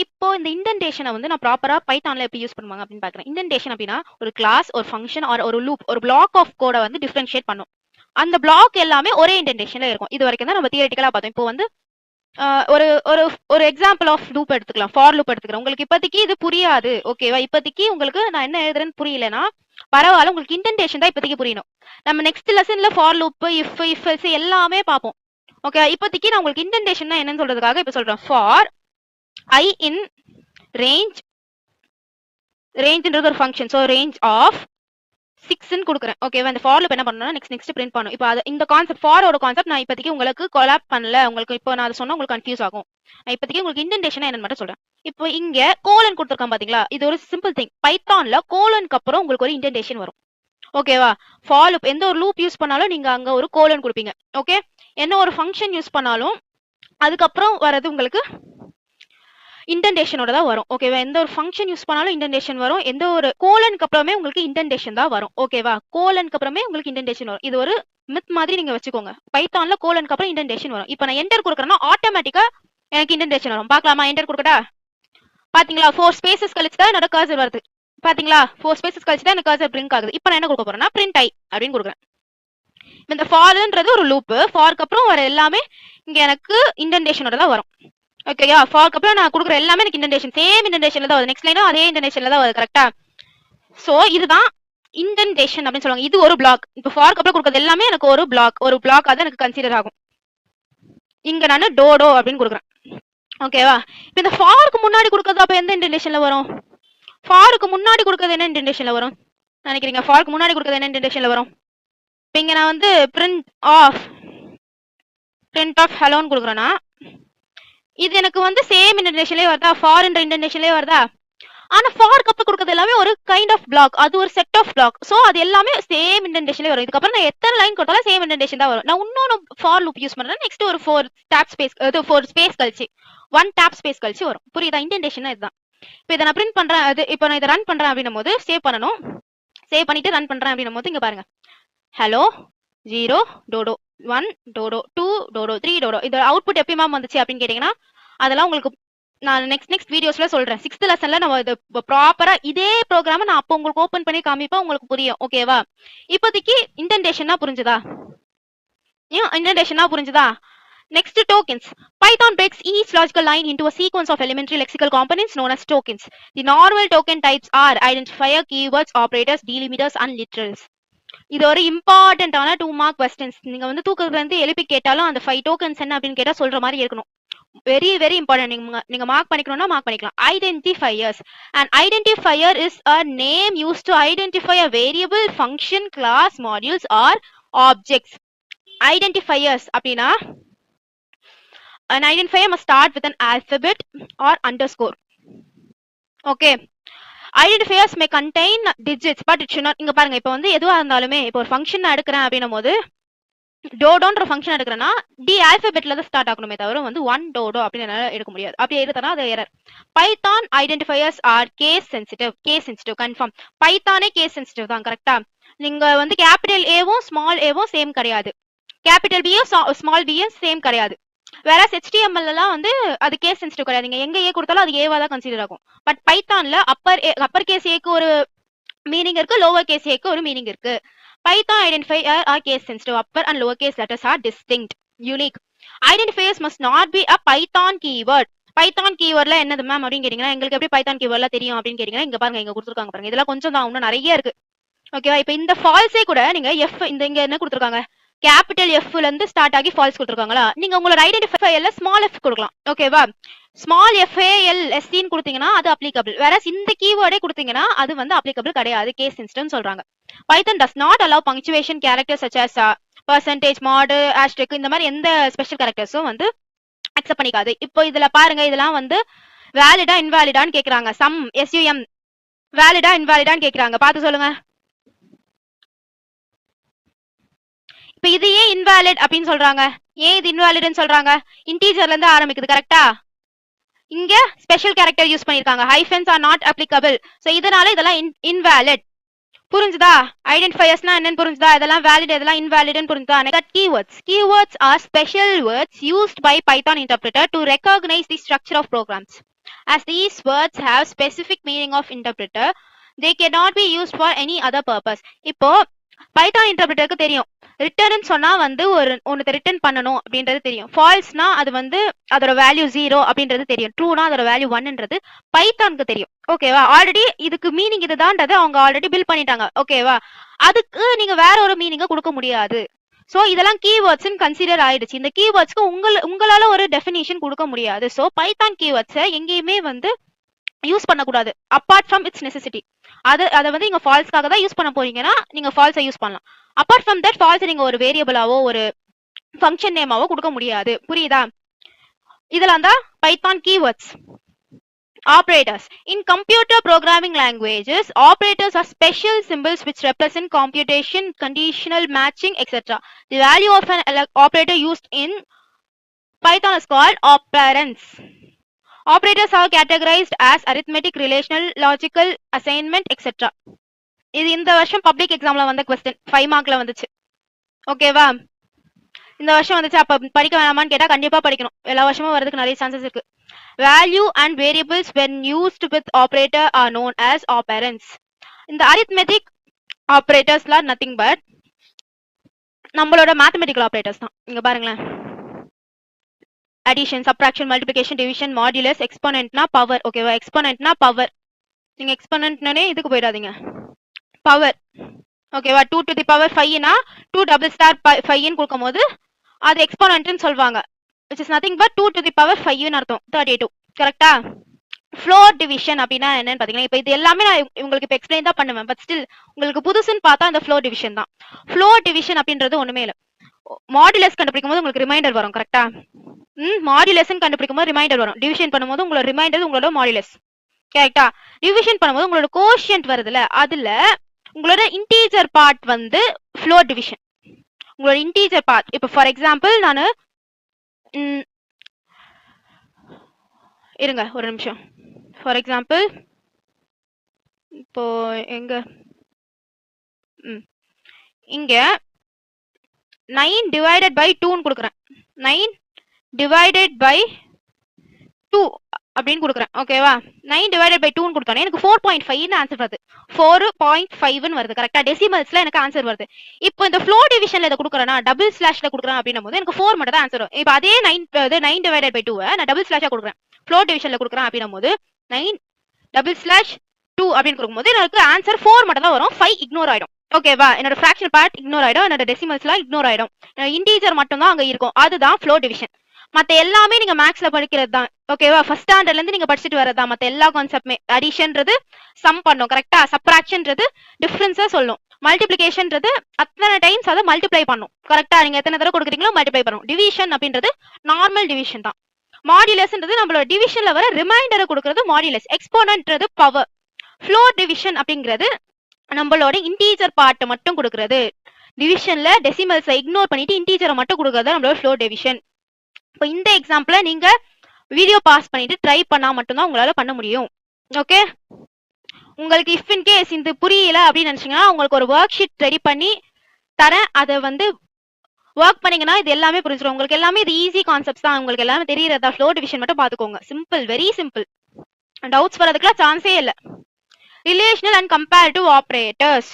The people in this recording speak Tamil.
இப்போ இந்த இண்டென்டேஷனை வந்து நான் ப்ராப்பரா பைத்தான்ல எப்படி யூஸ் பண்ணுவாங்க அப்படின்னு பாக்குறேன். இண்டென்டேஷன் அப்படின்னா ஒரு கிளாஸ், ஒரு ஃபங்க்ஷன் ஆர் ஒரு லூப், ஒரு பிளாக் ஆஃப் கோட வந்து டிஃபரன்ஷியேட் பண்ணும். அந்த பிளாக் எல்லாமே ஒரே இண்டென்டேஷன்ல இருக்கும். இது வரைக்கும் தான் நம்ம தியரிட்டிக்கலா பார்த்தோம். இப்போ வந்து ஒரு ஒரு ஒரு எக்ஸாம்பிள் ஆஃப் லூப் எடுத்துக்கலாம், ஃபார் லூப் எடுத்துக்கிறேன். உங்களுக்கு இப்போதைக்கு இது புரியாது, ஓகேவா? இப்போதைக்கு உங்களுக்கு நான் என்ன எழுதுறேன்னு புரியலனா பரவாயில்ல, உங்களுக்கு இண்டென்டேஷன் தான் இப்போதைக்கு புரியணும். நம்ம நெக்ஸ்ட் லெசன்ல ஃபார் லூப், இஃப் எல்ஸ் எல்லாமே பார்ப்போம். ஓகே, இப்போதைக்கு நான் உங்களுக்கு இண்டென்டேஷன் என்னன்னு சொல்றதுக்காக இப்போ சொல்றேன். ஃபார் I in rangeன்றது ஒரு ஃபங்க்ஷன். ஸோ ரேஞ்ச் ஆஃப் 6ன்னு கொடுக்குறேன். ஓகேவா? இந்த ஃபார் லூப் என்ன பண்ணணும்னா நெக்ஸ்ட் பிரிண்ட் பண்ணும். இப்போ இந்த கான்செப்ட் ஃபாரோட கான்செப்ட் நான் இப்போதைக்கு உங்களுக்கு கொலாப் பண்ணல. உங்களுக்கு இப்போ நான் அதை சொன்னா உங்களுக்கு கன்ஃபியூஸ் ஆகும். நான் இப்போதைக்கு உங்களுக்கு இண்டென்டேஷன் என்னன்னு மட்டும் சொல்றேன். இப்போ இங்க கோலன் கொடுத்துருக்கான் பாத்தீங்களா? இது ஒரு சிம்பிள் திங். பைத்தான்ல கோலனுக்கு அப்புறம் உங்களுக்கு ஒரு இண்டென்டேஷன் வரும். ஓகேவா? ஃபார் லூப் எந்த ஒரு லூப் யூஸ் பண்ணாலும் நீங்க அங்க ஒரு கோலன் கொடுப்பீங்க. ஓகே, என்ன ஒரு ஃபங்க்ஷன் யூஸ் பண்ணாலும் அதுக்கப்புறம் வரது உங்களுக்கு இண்டென்டேஷனோட தான் வரும். ஓகேவா? எந்த ஒரு ஃபங்க்ஷன் யூஸ் பண்ணாலும் இண்டென்டேஷன் வரும். எந்த ஒரு கோலனுக்கு அப்புறமே உங்களுக்கு இண்டென்டேஷன் தான் வரும். ஓகேவா? கோலனுக்கு அப்புறமே உங்களுக்கு இண்டென்டேஷன் வரும். இது ஒரு மித் மாதிரி நீங்க வச்சுக்கோங்க. பைத்தான்ல கோலனுக்கு அப்புறம் இண்டென்டேஷன் வரும். இப்போ நான் என்டர் கொடுக்குறேன்னா ஆட்டோமேட்டிக்கா எனக்கு இண்டென்டேஷன் வரும். பார்க்கலாமா? என்டர் கொடுக்கட்டா? பாத்தீங்களா? 4 ஸ்பேசஸ் கழிச்சு தான் என்னோட கர்சர் வருது. பாத்தீங்களா? 4 ஸ்பேசஸ் கழிச்சு தான் எனக்கு கர்சர் பிரிண்ட் ஆகுது. இப்போ நான் என்ன கொடுக்க போறேன்னா பிரிண்ட் ஐ அப்படின்னு கொடுக்குறேன். இந்த ஃபார்ன்றது ஒரு லூப். ஃபார்க்கு அப்புறம் வர எல்லாமே இங்க எனக்கு இண்டென்டேஷனோட தான் வரும். ஓகேயா? ஃபார்க்கு அப்புறம் நான் கொடுக்குற எல்லாமே எனக்கு இண்டென்டேஷன், சேம் இண்டென்டேஷன்ல தான் வருது. நெக்ஸ்ட் லைனும் அதே இண்டென்டேஷன்ல தான் வருது. கரெக்டா? சோ இதுதான் இண்டென்டேஷன் அப்படின்னு சொல்லுவாங்க. இது ஒரு பிளாக். இப்போ ஃபார்க்கு அப்புறம் கொடுக்குறது எல்லாமே எனக்கு ஒரு பிளாக் தான் எனக்கு கன்சிடர் ஆகும். இங்க நான் டோடோ அப்படின்னு கொடுக்குறேன். ஓகேவா? இப்போ இந்த ஃபார்க்கு முன்னாடி கொடுக்கறது அப்ப எந்த இண்டென்டேஷன்ல வரும்? ஃபார்க்கு முன்னாடி கொடுக்கறது என்ன இண்டென்டேஷன்ல வரும் நினைக்கிறீங்க? ஃபார்க்கு முன்னாடி கொடுக்கறது என்ன இண்டென்டேஷன்ல வரும்? இப்போ இங்க நான் வந்து பிரிண்ட் ஆஃப் ஹலோன்னு கொடுக்குறேன்னா இது எனக்கு வந்து சேம் இண்டென்டேஷன்லயே வருதா? ஃபார் என்ற இண்டென்டேஷன்லயே வருதா? ஆனா ஃபார்க்கு அப்புறம் கொடுக்கறது எல்லாமே ஒரு கைண்ட் ஆஃப் பிளாக். அது ஒரு செட் ஆஃப் பிளாக். சோ அது எல்லாமே சேம் இண்டென்டேஷன்லயே வரும். இதுக்கப்புறம் நான் எத்தனை லைன் கொடுத்தாலும் சேம் இண்டென்டேஷன் தான் வரும். நான் இன்னொரு ஃபார் லூப் யூஸ் பண்றேன். நெக்ஸ்ட் ஒரு 4 டேப் ஸ்பேஸ், 4 ஸ்பேஸ் கழிச்சு 1 டேப் ஸ்பேஸ் கழிச்சு வரும். புரியுதா? இண்டென்டேஷன் இதுதான். இப்போ இதை நான் பிரிண்ட் பண்றேன். இப்போ நான் இதை ரன் பண்றேன் அப்படின்னும் போது சேவ் பண்ணணும். சேவ் பண்ணிட்டு ரன் பண்றேன் அப்படின்னும் போது இங்க பாருங்க, ஹலோ 0 டோடோ, 1 டோடோ, 2 டோடோ, 3 டோடோ. இதோட அவுட்புட் எப்படி மேம் வந்துச்சு அப்படின்னு கேட்டீங்கன்னா அதெல்லாம் உங்களுக்கு நான் நெக்ஸ்ட் வீடியோஸ்ல சொல்றேன். 6th லெசன்ல நம்ம இது ப்ராப்பரா இதே ப்ரோக்ராம நான் அப்போ உங்களுக்கு ஓபன் பண்ணி காமிப்பேன், உங்களுக்கு புரியும். ஓகேவா? இப்போதைக்கு இண்டென்டேஷன்னா புரிஞ்சுதா? இண்டென்டேஷன்னா புரிஞ்சுதா? Next, tokens. Python breaks each logical line into a sequence of elementary lexical components known as tokens. The normal token types are identifier, keywords, operators, delimiters, and literals. இது ஒரு இம்பார்ட்டன்டான 2 மார்க் கொஸ்டின்ஸ். நீங்க வந்து தூக்கத்துல இருந்து எழுப்பி கேட்டாலும் அந்த 5 டோக்கன்ஸ் என்ன அப்படின்னு கேட்டா சொல்ற மாதிரி இருக்கணும். Very very important. நீங்க மார்க் பண்ணிக்கணும்னா மார்க் பண்ணிக்கலாம். Identifiers. An identifier is a name used to identify a variable, function, class, modules, or objects. Identifiers அப்படின்னா an identifier must start with an alphabet or underscore. Okay. Identifiers may contain digits, but it should not. இங்க பாருங்க, இப்போ வந்து எதுவா இருந்தாலுமே இப்போ ஒரு ஃபங்க்ஷன் எடுக்கிறேன் அப்படின்னும் போது டோடோன்ற ஃபங்க்ஷன் எடுக்கிறேன்னா டி ஆல்பபெட்ல தான் ஸ்டார்ட் ஆகணுமே தவிர வந்து 1 டோடோ அப்படின்னு என்னால எடுக்க முடியாது. அப்படி எடுத்தனா அது error. Python identifiers are case sensitive confirm. பைத்தானே கேஸ் சென்சிட்டிவ் தான். கரெக்டா? நீங்க வந்து கேபிட்டல் ஏவும் ஸ்மால் ஏவும் சேம் கிடையாது, கேபிட்டல் பியும் ஸ்மால் பியும் சேம் கிடையாது. வேற HTML எல்லாம் வந்து அது கேஸ் சென்சிட்டிவ் கிடையாது. நீங்க எங்க ஏ கொடுத்தாலும் அது ஏவா தான் கன்சிடர் ஆகும். பட் பைத்தான்ல அப்பர் கேஸ் ஏக்கு ஒரு மீனிங் இருக்கு, லோவர் கேஸ் ஏக்கு ஒரு மீனிங் இருக்கு. Python identifier are case sensitive. Upper and lower case letters are distinct, unique. Identifiers must not be a Python keyword. Python keywordல என்னது மேம் அப்படின்னு கேட்டீங்கன்னா எங்களுக்கு எப்படி Python keywordல தெரியும் அப்படின்னு கேட்டீங்கன்னா இங்க பாருங்க, இங்க கொடுத்துருக்காங்க பாருங்க. இதெல்லாம் கொஞ்சம் தான், இன்னும் நிறைய இருக்கு. ஓகேவா? இப்போ இந்த ஃபால்ஸே கூட நீங்க எஃப் இங்க என்ன கொடுத்துருக்காங்க, கேபிட்டல் எஃப்ல இருந்து ஸ்டார்ட் ஆகி ஃபால்ஸ் கொடுத்துருக்காங்களா, நீங்க உங்களோட ஐடென்டிஃபையர்ல ஸ்மால் எஃப் கொடுக்கலாம். ஓகேவா? ஸ்மால் FALSTன்னு கொடுத்தீங்கன்னா அது அப்ளிகபிள். வேற இந்த கீவேர்டே கொடுத்தீங்கன்னா அது வந்து அப்ளிகபிள் கிடையாது, கேஸ் சென்சிட்டிவ்னு சொல்றாங்க. Python does not allow punctuation characters such as percentage, mod, asterisk இந்த மாதிரி எந்த ஸ்பெஷல் கேரக்டர்ஸும் வந்து அக்செப்ட் பண்ணிக்காது. இப்போ இதுல பாருங்க, இதெல்லாம் வந்து வேலிடா இன்வாலிடான்னு கேக்குறாங்க. சம் SUM வேலிடா இன்வாலிடான்னு கேக்குறாங்க. பார்த்து சொல்லுங்க. இப்போ இது ஏன் இன்வாலிட் அப்படின்னு சொல்றாங்க, ஏன் இது இன்வாலிட்னு சொல்றாங்க? இன்டீஜர்ல இருந்து ஆரம்பிக்குது. கரெக்டா? இங்க ஸ்பெஷல் கேரக்டர் யூஸ் பண்ணிருக்காங்க. Hyphens are not applicable. So இதனால இதெல்லாம் இன்வாலிட். புரிஞ்சுதா? ஐடென்டிஃபையர்ஸ்னா என்னன்னு புரிஞ்சுதா? இதெல்லாம் வேலிட், இதெல்லாம் இன்வாலிட்னு புரிஞ்சுதா? Next keywords are special words used by Python interpreter to recognize the structure of programs. As these words have specific meaning of interpreter, they cannot be used for any other purpose. இப்போ பைத்தான் இன்டர்பிரட்டருக்கு தெரியும் ரிட்டர்ன் சொன்னா வந்து ஒன்னு ரிட்டர்ன் பண்ணணும் அப்படின்றது தெரியும். ஃபால்ஸ்னா அது வந்து அதோட வேல்யூ 0 அப்படின்றது தெரியும். ட்ரூனா அதோட வேல்யூ 1ன்றது பைத்தானுக்கு தெரியும். ஓகேவா? ஆல்ரெடி இதுக்கு மீனிங் இதுதான்றது அவங்க ஆல்ரெடி பில்ட் பண்ணிட்டாங்க. ஓகேவா? அதுக்கு நீங்க வேற ஒரு மீனிங்க கொடுக்க முடியாது. சோ இதெல்லாம் கீவேர்ட்ஸ் கன்சிடர் ஆயிடுச்சு. இந்த கீவேர்ட்ஸ்க்கு உங்களால ஒரு டெஃபினிஷன் கொடுக்க முடியாது. சோ பைத்தான் கீவேர்ட்ஸை எங்கேயுமே வந்து யூஸ் பண்ணக்கூடாது அப்பார்ட் ஃப்ரம் இட்ஸ் நெசசிட்டி. அதை வந்து நீங்க ஃபால்ஸ்க்காக தான் யூஸ் பண்ண போறீங்கன்னா நீங்க ஃபால்ஸை யூஸ் பண்ணலாம். அப்பார்ட் ஃப்ரம் தட் ஃபால்ஸ் நீங்க ஒரு வேரியபிளாவோ ஒரு ஃபங்க்ஷன் நேமாவோ கொடுக்க முடியாது. புரியுதா? இதெல்லாம் தான் Python keywords. Operators. In computer programming languages, operators are special symbols which represent computation, conditional matching, etc. The value of an operator used in Python is called operands. Operators are categorized as arithmetic, relational, logical, assignment, etc. இது இந்த வருஷம் பப்ளிக் எக்ஸாம்ல வந்த क्वेश्चन 5 மார்க்ல வந்துச்சு. ஓகேவா? இந்த வருஷம் வந்துச்சு. அப்ப படிக்க வேணாமான்னு கேட்டா கண்டிப்பா படிக்கணும். எல்லா வருஷமும் வரதுக்கு நிறைய சான்சஸ் இருக்கு. Value and variables when used with operator are known as operands. இந்த arithmetic operators are nothing but நம்மளோட mathematical operators தான். இங்க பாருங்களேன். addition, subtraction, multiplication, division, modulus, exponent na power. ஓகேவா? exponent na power. நீங்க exponent னே இதுக்கு போயிடாதீங்க. power. ஓகேவா? 2 to the power 5 னா 2 double star 5 ன்னு கொடுக்கும்போது அது exponent ன்னு சொல்வாங்க. which is nothing but 2 to the power 5 ன்னு அர்த்தம். 32. கரெக்ட்டா? floor division அப்படினா என்னன்னு பாத்தீங்கன்னா இப்போ இது எல்லாமே நான் உங்களுக்கு இப்ப எக்ஸ்பிளைன் தான் பண்ணுவேன். பட் ஸ்டில் உங்களுக்கு புதுசுன்னு பார்த்தா அந்த floor division தான். floor division அப்படின்றது ஒண்ணுமே இல்ல. மாடுலஸ் கண்டுபிடிக்கும் போது உங்களுக்கு ரிமைண்டர் வரும். கரெக்ட்டா? மாடுலஸ் கண்டுபிடிக்கும் போது ரிமைண்டர் வரும். டிவிஷன் பண்ணும்போது உங்களோட ரிமைண்டர் உங்களோட மாடுலஸ். கரெக்ட்டா? டிவிஷன் பண்ணும்போது உங்களோட கோஷியன்ட் வருதுல அதுல உங்களோட இன்டீஜர் பார்ட் வந்து floor division. உங்களோட இன்டீஜர் பார்ட் இப்போ ஃபார் எக்ஸாம்பிள் நான் இருங்க ஒரு நிமிஷம். ஃபார் எக்ஸாம்பிள் இப்போ எங்க இங்க 9 divided by 2 ன்னு கொடுக்குறேன். 9 divided by 2 அப்படின்னு கொடுக்குறேன். ஓகேவா? 9 divided by 2 ன்னு கொடுத்தோன்னே எனக்கு 4.5 ன்னு ஆன்சர் வருது. 4.5 ன்னு வருது. கரெக்டா? டெசிமல்ஸ்ல எனக்கு ஆன்சர் வருது. இப்போ இந்த ஃப்ளோ டிவிஷன்ல இதை கொடுக்குறேன்னா டபுள் ஸ்லாஷ்ல கொடுக்குறேன் அப்படின்னும் போது எனக்கு 4 மட்டும் தான் ஆன்சர் வரும். இப்போ அதே 9 divided by 2 நான் டபுள் ஸ்லாஷா கொடுக்குறேன். ஃப்ளோ டிவிஷன்ல கொடுக்குறேன் அப்படின்னும் போது 9 டபுள் ஸ்லாஷ் 2 அப்படின்னு கொடுக்கும்போது எனக்கு ஆன்சர் 4 மட்டும் தான் வரும். 5 இக்னோர் ஆயிடும். ஓகேவா? என்னோட ஃபிராக்ஷனல் பார்ட் இக்னோர் ஆயிடும். என்னோட டெசிமல்ஸ்லாம் இக்னோர் ஆயிடும். இன்டீஜர் மட்டும் தான் அங்க இருக்கும். அதுதான் ஃப்ளோ டிவிஷன். மத்த எல்லாமே நீங்க மேக்ஸ்ல படிக்கிறது தான். ஓகேவா? ஃபர்ஸ்ட் ஸ்டாண்டர்ட்ல இருந்து நீங்க படிச்சுட்டு வரதா. மத்த எல்லா கான்செப்ட்மே அடிஷன்ன்றது சம் பண்ணும். கரெக்டா? சப்ட்ராக்ஷன்ன்றது டிஃபரன்ஸா சொல்லும். மல்டிப்ளிகேஷன்ன்றது அத்தனை டைம்ஸ் அதை மல்டிப்ளை பண்ணும். கரெக்டா? நீங்க எத்தனை தடவை கொடுக்குறீங்களோ மல்டிப்ளை பண்ணும். டிவிஷன் அப்படின்றது நார்மல் டிவிஷன் தான். மாடுலஸ்ன்றது நம்மளோட டிவிஷன்ல வர ரிமைண்டரை கொடுக்கிறது மாடுலஸ். எக்ஸ்போனன்ட்ன்றது பவர். ஃப்ளோர் டிவிஷன் அப்படிங்கிறது நம்மளோட இன்டீஜர் பார்ட்டை மட்டும் கொடுக்கிறது. டிவிஷன்ல டெசிமல்ஸை இக்னோர் பண்ணிட்டு இன்டீஜரை மட்டும் கொடுக்கறது நம்மளோட ஃப்ளோர் டிவிஷன். இப்போ இந்த எக்ஸாம்பிள நீங்க வீடியோ பாஸ் பண்ணிட்டு ட்ரை பண்ணா மட்டும்தான் உங்களால பண்ண முடியும். ஓகே? உங்களுக்கு இஃப் இன் கேஸ் இது புரியல அப்படின்னு நினைச்சீங்கன்னா உங்களுக்கு ஒரு ஒர்க் ஷீட் ரெடி பண்ணி தரேன். அதை வந்து ஒர்க் பண்ணீங்கன்னா இது எல்லாமே புரிஞ்சிடும். உங்களுக்கு எல்லாமே இது ஈஸி கான்செப்ட்ஸ் தான். உங்களுக்கு எல்லாமே தெரியறதா. ஃப்ளோ டிவிஷன் மட்டும் பாத்துக்கோங்க. Simple, very simple. டவுட்ஸ் வரதுக்குலாம் சான்ஸே இல்லை. Relational and comparative operators.